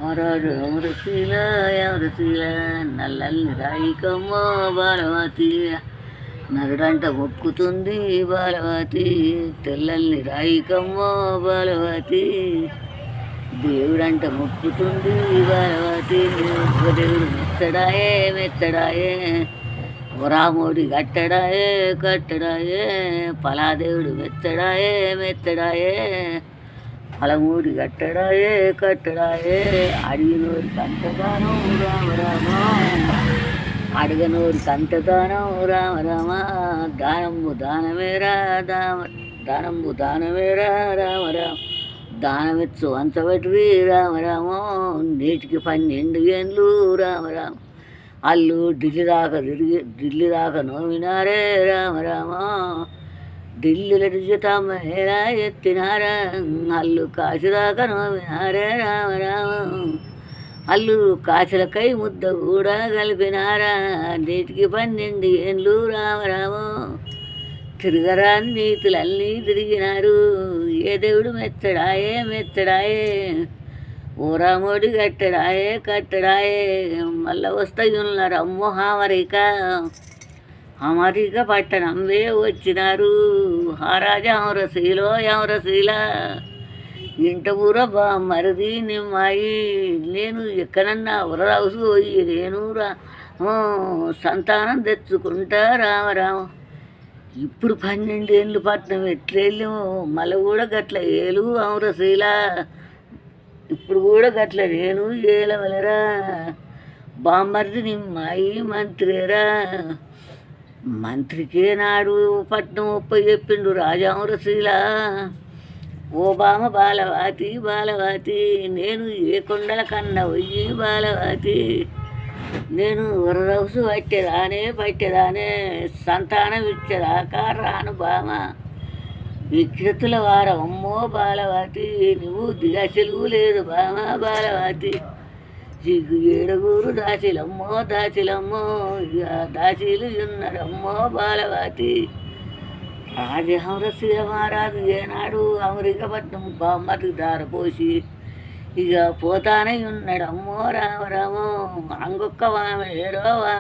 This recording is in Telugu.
ఆరాడు అమరశీల అమరశీల నల్లల్ని రాయికమ్మ బాలవతి నరుడంట మొక్కుతుంది బాలవతి తెల్లల్ని రాయికమ్మ బాలవతి దేవుడంట మొక్కుతుంది బాలవతి దేవుడు మెత్తడాయే మెత్తడాయే రాముడి కట్టడాయే కట్టడాయే పలాదేవుడు మెత్తడాయే మెత్తడాయే పలమూడి కట్టడాయే కట్టడాయే అడిగినోరి కంటదానం రామ రామ అడగనోరి కంటదానం రామ రామ దానంబు దానమేరా దానంబు దానమేరా రామ రామ దానమెచ్చు అంచబెట్టి రామ రామ నేటికి 12 ఏండ్లు రామ రామ అల్లు ఢిల్లీ దాకా నోమినారే రామ రామ ఢిల్లీలో దిగుతామేరా ఎత్తినారా అల్లు కాశీదాకా నోమినారే రామ రామ అల్లు కాశీలకై ముద్ద కూడా కలిపినారా నేటికి 12 ఏండ్లు రామ రామ తిరగరాని నీతులన్నీ తిరిగినారు ఏ దేవుడు మెత్తడాయే మెత్తడాయే ఓ రాముడి కట్టడాయే కట్టడాయే మళ్ళా వస్తాయున్నారు అమ్మో అమరిక పట్టణంవే వచ్చినారు రాజా అమరశీలో అమరశీల ఇంట ఊర మరిది నిమ్మాయి నేను ఎక్కడన్నా ఉరరాసు పోయి రేణురా సంతానం తెచ్చుకుంటా రామ రామ ఇప్పుడు 12 ఏండ్లు పట్నం ఎట్లెళ్ళి మళ్ళీ కూడా గట్ల ఏలు అమరశీల ఇప్పుడు కూడా గట్ల నేను ఏలవలరా బామ్మర్ది నిమ్మాయి మంత్రిరా మంత్రికే నాడు పట్నం చెప్పిండు రాజా అమరశీల ఓ బామ బాలవాతి బాలవాతి నేను ఏ కొండల కన్నా పోయి బాలవాతి నేను వరరౌసు పట్టేదానే సంతానం ఇచ్చేదాకా రాను బామ వికృతుల వారం అమ్మో బాలవాతి నువ్వు దిగసెలుగు లేదు బామ బాలవాతి సిగ్గు 7 దాచిలమ్మో దాచిలమ్మో ఇక దాచీలు ఉన్నారమ్మో బాలవాతి రాజహంసీల మహారాజు ఏనాడు అమెరికాపట్నం బామ్మటికి దారపోసి ఇక పోతానే ఉన్నాడు అమ్మో రామ రామో అంగొక్క వామె ఏరో